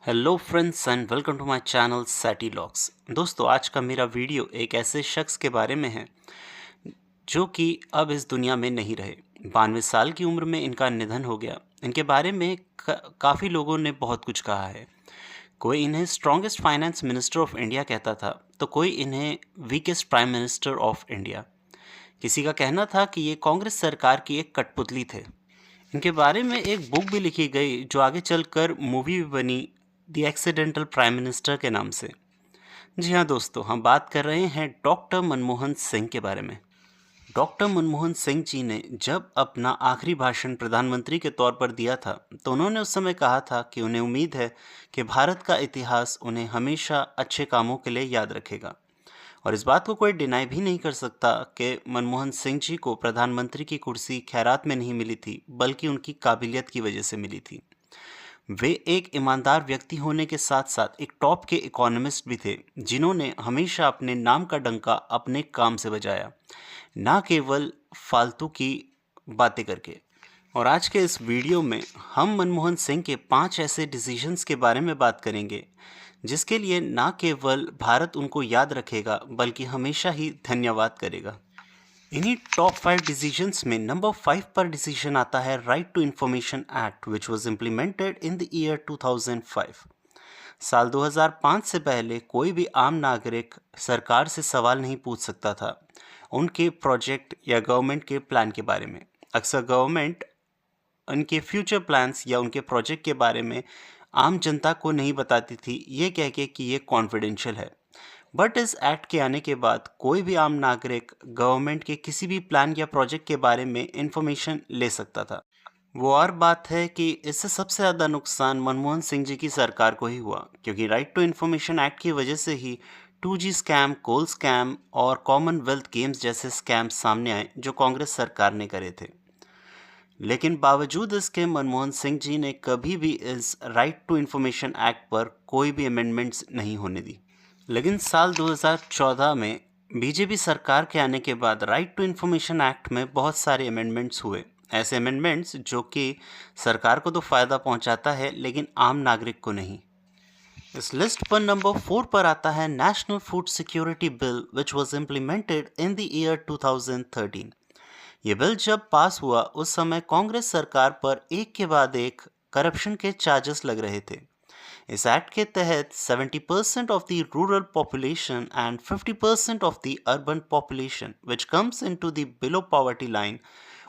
Hello friends and welcome to my channel satty locks. दोस्तों, आज का मेरा वीडियो एक ऐसे शख्स के बारे में है जो कि अब इस दुनिया में नहीं रहे। 92 साल की उम्र में इनका निधन हो गया। इनके बारे में काफ़ी लोगों ने बहुत कुछ कहा है। कोई इन्हें strongest finance minister of India कहता था, तो कोई इन्हें weakest prime minister of India. किसी का कहना था कि ये कांग्रेस सरकार की एक कठपुतली थे। इनके बारे में एक बुक भी लिखी गई जो आगे चलकर मूवी भी बनी, द एक्सीडेंटल प्राइम मिनिस्टर के नाम से। जी हाँ दोस्तों, हम बात कर रहे हैं डॉक्टर मनमोहन सिंह के बारे में। डॉक्टर मनमोहन सिंह जी ने जब अपना आखिरी भाषण प्रधानमंत्री के तौर पर दिया था, तो उन्होंने उस समय कहा था कि उन्हें उम्मीद है कि भारत का इतिहास उन्हें हमेशा अच्छे कामों के लिए याद रखेगा। और इस बात को कोई डिनाई भी नहीं कर सकता कि मनमोहन सिंह जी को प्रधानमंत्री की कुर्सी खैरात में नहीं मिली थी, बल्कि उनकी काबिलियत की वजह से मिली थी। वे एक ईमानदार व्यक्ति होने के साथ साथ एक टॉप के इकोनॉमिस्ट भी थे, जिन्होंने हमेशा अपने नाम का डंका अपने काम से बजाया, ना केवल फालतू की बातें करके। और आज के इस वीडियो में हम मनमोहन सिंह के 5 ऐसे डिसीजंस के बारे में बात करेंगे जिसके लिए ना केवल भारत उनको याद रखेगा, बल्कि हमेशा ही धन्यवाद करेगा। इन्हीं टॉप 5 डिसीजंस में नंबर 5 पर डिसीजन आता है Right to Information Act, which was implemented in the year 2005। साल 2005 से पहले कोई भी आम नागरिक सरकार से सवाल नहीं पूछ सकता था उनके प्रोजेक्ट या गवर्नमेंट के प्लान के बारे में। अक्सर गवर्नमेंट उनके फ्यूचर प्लान्स या उनके प्रोजेक्ट के बारे में आम जनता को नहीं बताती थी, ये कह के कि ये कॉन्फिडेंशियल है। बट इस एक्ट के आने के बाद कोई भी आम नागरिक गवर्नमेंट के किसी भी प्लान या प्रोजेक्ट के बारे में इंफॉर्मेशन ले सकता था। वो और बात है कि इससे सबसे ज़्यादा नुकसान मनमोहन सिंह जी की सरकार को ही हुआ, क्योंकि राइट टू इन्फॉर्मेशन एक्ट की वजह से ही 2G स्कैम, कोल स्कैम और कॉमनवेल्थ गेम्स जैसे स्कैम सामने आए जो कांग्रेस सरकार ने करे थे। लेकिन बावजूद इसके मनमोहन सिंह जी ने कभी भी इस राइट टू इन्फॉर्मेशन एक्ट पर कोई भी अमेंडमेंट्स नहीं होने दी। लेकिन साल 2014 में बीजेपी सरकार के आने के बाद राइट टू इन्फॉर्मेशन एक्ट में बहुत सारे अमेंडमेंट्स हुए। ऐसे अमेंडमेंट्स जो कि सरकार को तो फ़ायदा पहुंचाता है, लेकिन आम नागरिक को नहीं। इस लिस्ट पर नंबर 4 पर आता है national food security bill, which was implemented in the year 2013। ये बिल जब पास हुआ, उस समय कांग्रेस सरकार पर एक के बाद एक करप्शन के चार्जेस लग रहे थे। इस एक्ट के तहत 70% of the rural population and 50% of the urban population which comes into the below poverty line,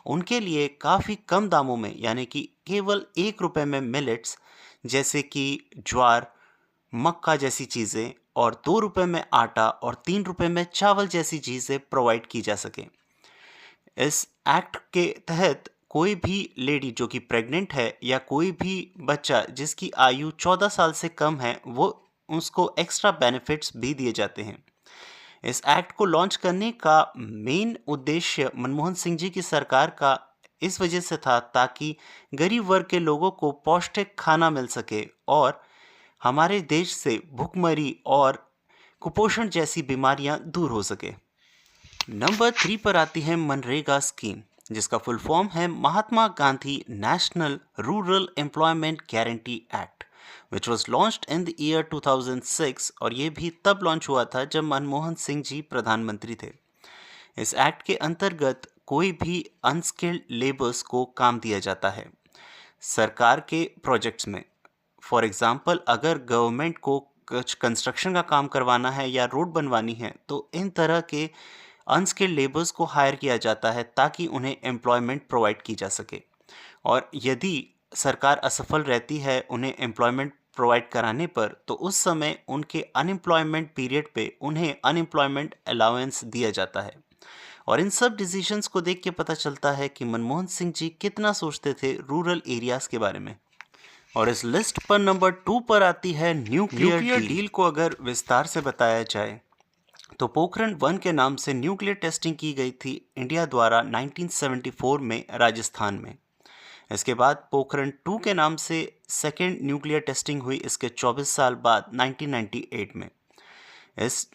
उनके लिए काफ़ी कम दामों में, यानी कि केवल 1 रुपये में मिलेट्स जैसे कि ज्वार, मक्का जैसी चीज़ें, और 2 रुपये में आटा और 3 रुपये में चावल जैसी चीज़ें प्रोवाइड की जा सकें। इस एक्ट के तहत कोई भी लेडी जो कि प्रेग्नेंट है या कोई भी बच्चा जिसकी आयु 14 साल से कम है, वो उसको एक्स्ट्रा बेनिफिट्स भी दिए जाते हैं। इस एक्ट को लॉन्च करने का मेन उद्देश्य मनमोहन सिंह जी की सरकार का इस वजह से था ताकि गरीब वर्ग के लोगों को पौष्टिक खाना मिल सके और हमारे देश से भुखमरी और कुपोषण जैसी बीमारियां दूर हो सके। नंबर 3 पर आती है मनरेगा स्कीम, जिसका फुल फॉर्म है Mahatma Gandhi National Rural Employment Guarantee Act, which was launched in the year 2006। और ये भी तब लॉन्च हुआ था जब मनमोहन सिंह जी प्रधानमंत्री थे। इस एक्ट के अंतर्गत कोई भी अनस्किल्ड लेबर्स को काम दिया जाता है सरकार के प्रोजेक्ट्स में। फॉर एग्जांपल, अगर गवर्नमेंट को कुछ कंस्ट्रक्शन का काम करवाना है या रोड बनवानी है, तो इन तरह के अनस्किल्ड लेबर्स को हायर किया जाता है ताकि उन्हें एम्प्लॉयमेंट प्रोवाइड की जा सके। और यदि सरकार असफल रहती है उन्हें एम्प्लॉयमेंट प्रोवाइड कराने पर, तो उस समय उनके अनएम्प्लॉयमेंट पीरियड पे उन्हें अनएम्प्लॉयमेंट अलाउंस दिया जाता है। और इन सब डिसीजंस को देख के पता चलता है कि मनमोहन सिंह जी कितना सोचते थे रूरल एरियाज के बारे में। और इस लिस्ट पर नंबर 2 पर आती है न्यूक्लियर डील को अगर विस्तार से बताया जाए तो पोखरण 1 के नाम से न्यूक्लियर टेस्टिंग की गई थी इंडिया द्वारा 1974 में राजस्थान में। इसके बाद पोखरण 2 के नाम से सेकेंड न्यूक्लियर टेस्टिंग हुई इसके 24 साल बाद 1998 में। इस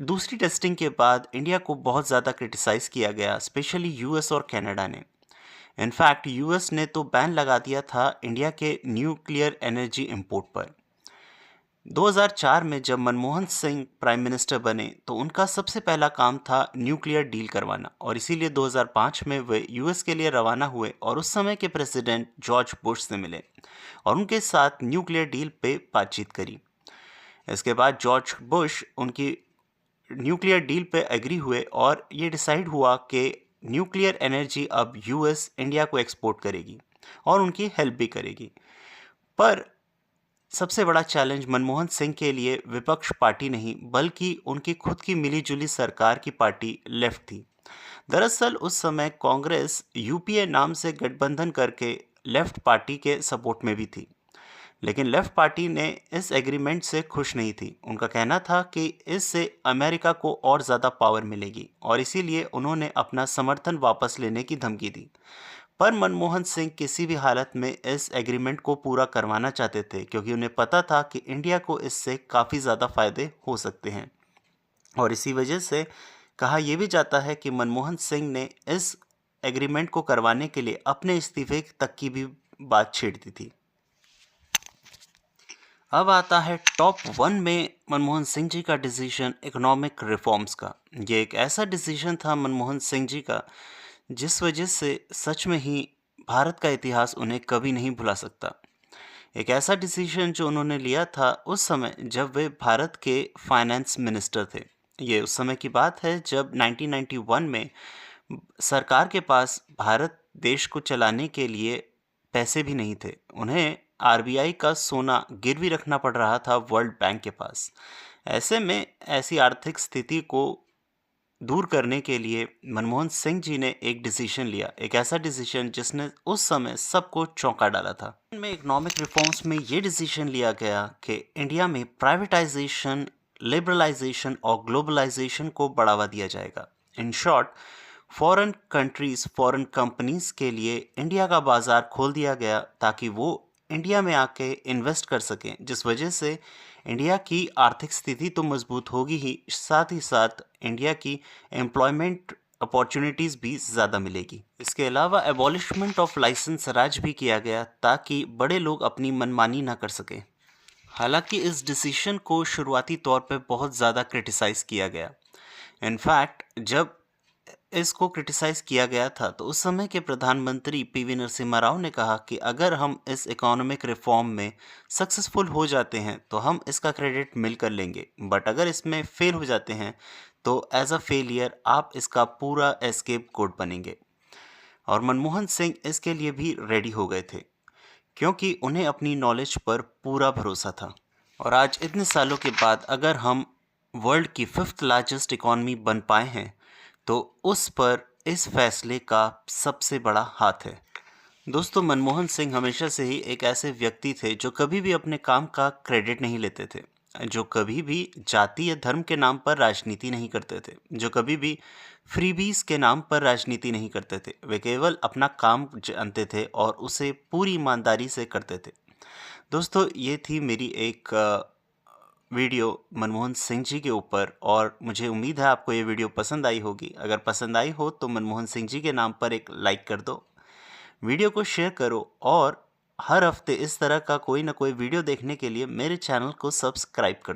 दूसरी टेस्टिंग के बाद इंडिया को बहुत ज़्यादा क्रिटिसाइज़ किया गया, स्पेशली यूएस और कनाडा ने। इनफैक्ट यूएस ने तो बैन लगा दिया था इंडिया के न्यूक्लियर एनर्जी इंपोर्ट पर। 2004 में जब मनमोहन सिंह प्राइम मिनिस्टर बने तो उनका सबसे पहला काम था न्यूक्लियर डील करवाना, और इसीलिए 2005 में वे यूएस के लिए रवाना हुए और उस समय के प्रेसिडेंट जॉर्ज बुश से मिले और उनके साथ न्यूक्लियर डील पे बातचीत करी। इसके बाद जॉर्ज बुश उनकी न्यूक्लियर डील पे एग्री हुए और ये डिसाइड हुआ कि न्यूक्लियर एनर्जी अब यूएस इंडिया को एक्सपोर्ट करेगी और उनकी हेल्प भी करेगी। पर सबसे बड़ा चैलेंज मनमोहन सिंह के लिए विपक्ष पार्टी नहीं बल्कि उनकी खुद की मिलीजुली सरकार की पार्टी लेफ्ट थी। दरअसल उस समय कांग्रेस यूपीए नाम से गठबंधन करके लेफ्ट पार्टी के सपोर्ट में भी थी, लेकिन लेफ्ट पार्टी ने इस एग्रीमेंट से खुश नहीं थी। उनका कहना था कि इससे अमेरिका को और ज़्यादा पावर मिलेगी और इसीलिए उन्होंने अपना समर्थन वापस लेने की धमकी दी। पर मनमोहन सिंह किसी भी हालत में इस एग्रीमेंट को पूरा करवाना चाहते थे, क्योंकि उन्हें पता था कि इंडिया को इससे काफ़ी ज़्यादा फायदे हो सकते हैं। और इसी वजह से कहा यह भी जाता है कि मनमोहन सिंह ने इस एग्रीमेंट को करवाने के लिए अपने इस्तीफे तक की भी बात छेड़ दी थी। अब आता है टॉप 1 में मनमोहन सिंह जी का डिसीजन इकोनॉमिक रिफॉर्म्स का। ये एक ऐसा डिसीजन था मनमोहन सिंह जी का जिस वजह से सच में ही भारत का इतिहास उन्हें कभी नहीं भुला सकता। एक ऐसा डिसीजन जो उन्होंने लिया था उस समय जब वे भारत के फाइनेंस मिनिस्टर थे। ये उस समय की बात है जब 1991 में सरकार के पास भारत देश को चलाने के लिए पैसे भी नहीं थे। उन्हें आरबीआई का सोना गिरवी रखना पड़ रहा था वर्ल्ड बैंक के पास। ऐसे में ऐसी आर्थिक स्थिति को दूर करने के लिए मनमोहन सिंह जी ने एक डिसीजन लिया, एक ऐसा डिसीजन जिसने उस समय सबको चौंका डाला था। इनमें इकोनॉमिक रिफॉर्म्स में ये डिसीजन लिया गया कि इंडिया में प्राइवेटाइजेशन, लिबरलाइजेशन और ग्लोबलाइजेशन को बढ़ावा दिया जाएगा। In short, foreign countries, foreign companies के लिए इंडिया का बाज़ार खोल दिया गया ताकि वो इंडिया में आके इन्वेस्ट कर सकें, जिस वजह से इंडिया की आर्थिक स्थिति तो मजबूत होगी ही साथ इंडिया की एम्प्लॉयमेंट अपॉर्चुनिटीज़ भी ज़्यादा मिलेगी। इसके अलावा एबॉलिशमेंट ऑफ लाइसेंस राज भी किया गया ताकि बड़े लोग अपनी मनमानी ना कर सकें। हालांकि इस डिसीजन को शुरुआती तौर पर बहुत ज़्यादा क्रिटिसाइज़ किया गया। इनफैक्ट जब इसको क्रिटिसाइज़ किया गया था तो उस समय के प्रधानमंत्री पीवी नरसिम्हा राव ने कहा कि अगर हम इस इकोनॉमिक रिफॉर्म में सक्सेसफुल हो जाते हैं तो हम इसका क्रेडिट मिलकर लेंगे, बट अगर इसमें फेल हो जाते हैं तो एज अ फेलियर आप इसका पूरा एस्केप कोड बनेंगे। और मनमोहन सिंह इसके लिए भी रेडी हो गए थे क्योंकि उन्हें अपनी नॉलेज पर पूरा भरोसा था। और आज इतने सालों के बाद अगर हम वर्ल्ड की 5th लार्जेस्ट इकॉनमी बन पाए हैं तो उस पर इस फैसले का सबसे बड़ा हाथ है। दोस्तों, मनमोहन सिंह हमेशा से ही एक ऐसे व्यक्ति थे जो कभी भी अपने काम का क्रेडिट नहीं लेते थे, जो कभी भी जाति या धर्म के नाम पर राजनीति नहीं करते थे, जो कभी भी फ्रीबीज के नाम पर राजनीति नहीं करते थे। वे केवल अपना काम जानते थे और उसे पूरी ईमानदारी से करते थे। दोस्तों, ये थी मेरी एक वीडियो मनमोहन सिंह जी के ऊपर, और मुझे उम्मीद है आपको ये वीडियो पसंद आई होगी। अगर पसंद आई हो तो मनमोहन सिंह जी के नाम पर एक लाइक कर दो, वीडियो को शेयर करो, और हर हफ्ते इस तरह का कोई ना कोई वीडियो देखने के लिए मेरे चैनल को सब्सक्राइब कर दो।